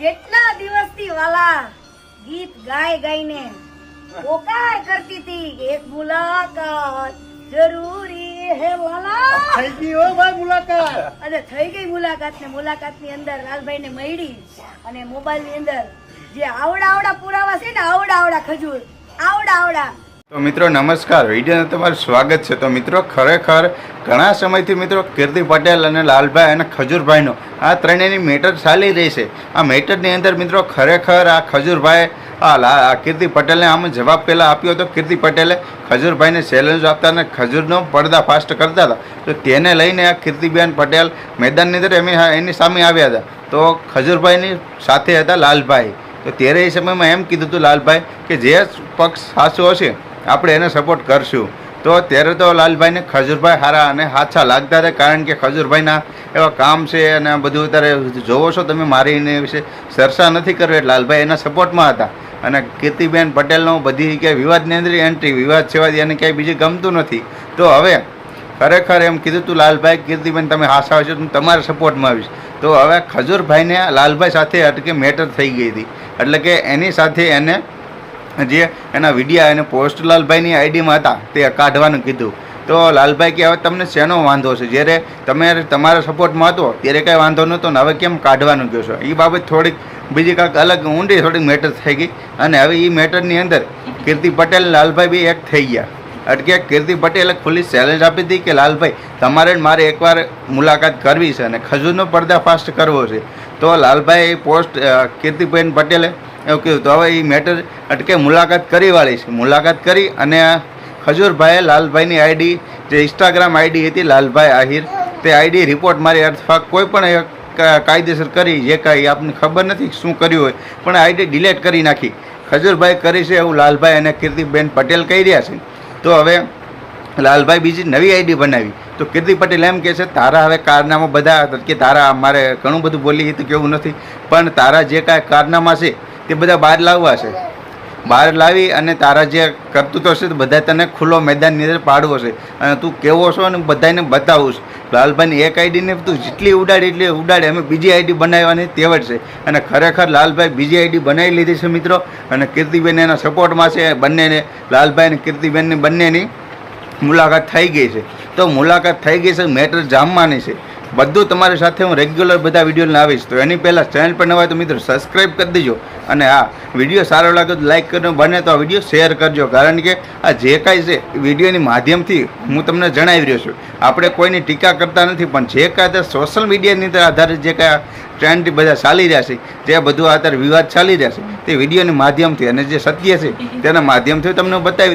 કેટલા દિવસથી વાલા ગીત ગાય ગાઈને પોકાર કરતી હતી એક મુલાકાત જરૂરી હે વાલા. થઈ ગઈ હો ભાઈ મુલાકાત. અને થઈ ગઈ મુલાકાત ને મુલાકાતની અંદર લાલભાઈ ને મળી અને મોબાઈલ ની અંદર જે આવડા પુરાવા છે ને આવડા ખજૂર આવડા. તો મિત્રો નમસ્કાર, વિડીયોમાં તમારું સ્વાગત છે. તો મિત્રો ખરેખર ઘણા સમયથી મિત્રો કીર્તિ પટેલ અને લાલભાઈ અને ખજૂરભાઈનો આ ત્રણેયની મેટર ચાલી રહી છે. આ મેટરની અંદર મિત્રો ખરેખર આ ખજૂરભાઈ કીર્તિ પટેલને આમ જવાબ પહેલાં આપ્યો હતો. કીર્તિ પટેલે ખજૂરભાઈને ચેલેન્જ આપતા અને ખજૂરનો પર્દાફાશ કરતા હતા. તો તેને લઈને આ કીર્તિબેન પટેલ મેદાનની અંદર એની સામે આવ્યા હતા. તો ખજૂરભાઈની સાથે હતા લાલભાઈ. તો ત્યારે એ સમયમાં એમ કીધું હતું લાલભાઈ કે જે પક્ષ સાચો હશે આપણે એને સપોર્ટ કરશું. તો ત્યારે તો લાલભાઈને ખજૂરભાઈ સારા અને હાચા લાગતા હતા, કારણ કે ખજૂરભાઈના એવા કામ છે અને બધું અત્યારે જોવો છો તમે. મારી એને વિશે ચર્ચા નથી કરવી એટલે લાલભાઈ એના સપોર્ટમાં હતા. અને કીર્તિબેન પટેલનો બધી ક્યાંય વિવાદની અંદર એન્ટ્રી વિવાદ સિવાય એને ક્યાંય બીજું ગમતું નથી. તો હવે ખરેખર એમ કીધું તું લાલભાઈ કીર્તિબેન તમે હાસા આવશો હું તમારા સપોર્ટમાં આવીશ. તો હવે ખજૂરભાઈને લાલભાઈ સાથે અટકે મેટર થઈ ગઈ હતી, એટલે કે એની સાથે એને જે એના વિડીયા એને પોસ્ટ લાલભાઈની આઈડીમાં હતા તે કાઢવાનું કીધું. તો લાલભાઈ કે હવે તમને શેનો વાંધો છે? જ્યારે તમે તમારા સપોર્ટમાં હતો ત્યારે કાંઈ વાંધો નહોતો ને હવે કેમ કાઢવાનું કહો છો? એ બાબત થોડીક બીજી કાંઈક અલગ ઊંડી થોડીક મેટર થઈ ગઈ. અને હવે એ મેટરની અંદર કીર્તિ પટેલ લાલભાઈ બી એક થઈ ગયા. અટકે કીર્તિ પટેલે ખુલ્લી ચેલેન્જ આપી હતી કે લાલભાઈ તમારે મારે એકવાર મુલાકાત કરવી છે અને ખજૂરનો પર્દાફાશ કરવો છે. તો લાલભાઈ પોસ્ટ કીર્તિબેન પટેલે એવું કીધું. તો હવે એ મેટર અટકે મુલાકાત કરી વાળી છે. મુલાકાત કરી અને ખજૂરભાઈએ લાલભાઈની આઈડી જે ઇન્સ્ટાગ્રામ આઈડી હતી લાલભાઈ આહિર, તે આઈડી રિપોર્ટ મારી અથવા કોઈ પણ કાયદેસર કરી, જે કાંઈ આપને ખબર નથી શું કર્યું હોય, પણ આઈડી ડિલીટ કરી નાખી. ખજૂરભાઈ કરી છે એવું લાલભાઈ અને કીર્તિબેન પટેલ કહી રહ્યા છે. તો હવે લાલભાઈ બીજી નવી આઈડી બનાવી. તો કીર્તિ પટેલ એમ કહે છે તારા હવે કારનામા બધા કે તારા મારે ઘણું બધું બોલી તો કેવું નથી, પણ તારા જે કાંઈ કારનામા છે તે બધા બહાર લાવવા છે. બહાર લાવી અને તારા જે કરતૂતો છે તો બધા તને ખુલ્લો મેદાનની અંદર પાડવો છે અને તું કેવો છો અને બધાને બતાવું છે. લાલભાઈની એક આઈડીને તું જેટલી ઉડાડી એટલી ઉડાડે. અમે બીજી આઈડી બનાવવાની તેવડ છે અને ખરેખર લાલભાઈ બીજી આઈડી બનાવી લીધી છે મિત્રો. અને કીર્તિબેન એના સપોર્ટમાં છે. બંનેને લાલભાઈ અને કીર્તિબેનની બંનેની મુલાકાત થઈ ગઈ છે. તો મુલાકાત થઈ ગઈ છે, મેટર જામવાની છે. બધું તમારી સાથે હું રેગ્યુલર બધા વિડીયો આવીશ. તો એની પહેલાં ચેનલ પર નવા તો મિત્રો સબસ્ક્રાઈબ કરી દેજો. અને આ વિડીયો સારો લાગે તો લાઇક કરજો, બને તો આ વિડીયો શેર કરજો, કારણ કે આ જે કાંઈ છે વિડીયોની માધ્યમથી હું તમને જણાવી રહ્યો છું. આપણે કોઈની ટીકા કરતા નથી, પણ જે કાંઈ સોશિયલ મીડિયાની અંદર આધારિત જે કાંઈ ટ્રેન્ડ બધા ચાલી રહ્યા છે, જે બધું અત્યારે વિવાદ ચાલી રહ્યા છે, તે વિડીયોની માધ્યમથી અને જે સત્ય છે તેના માધ્યમથી તમને બતાવી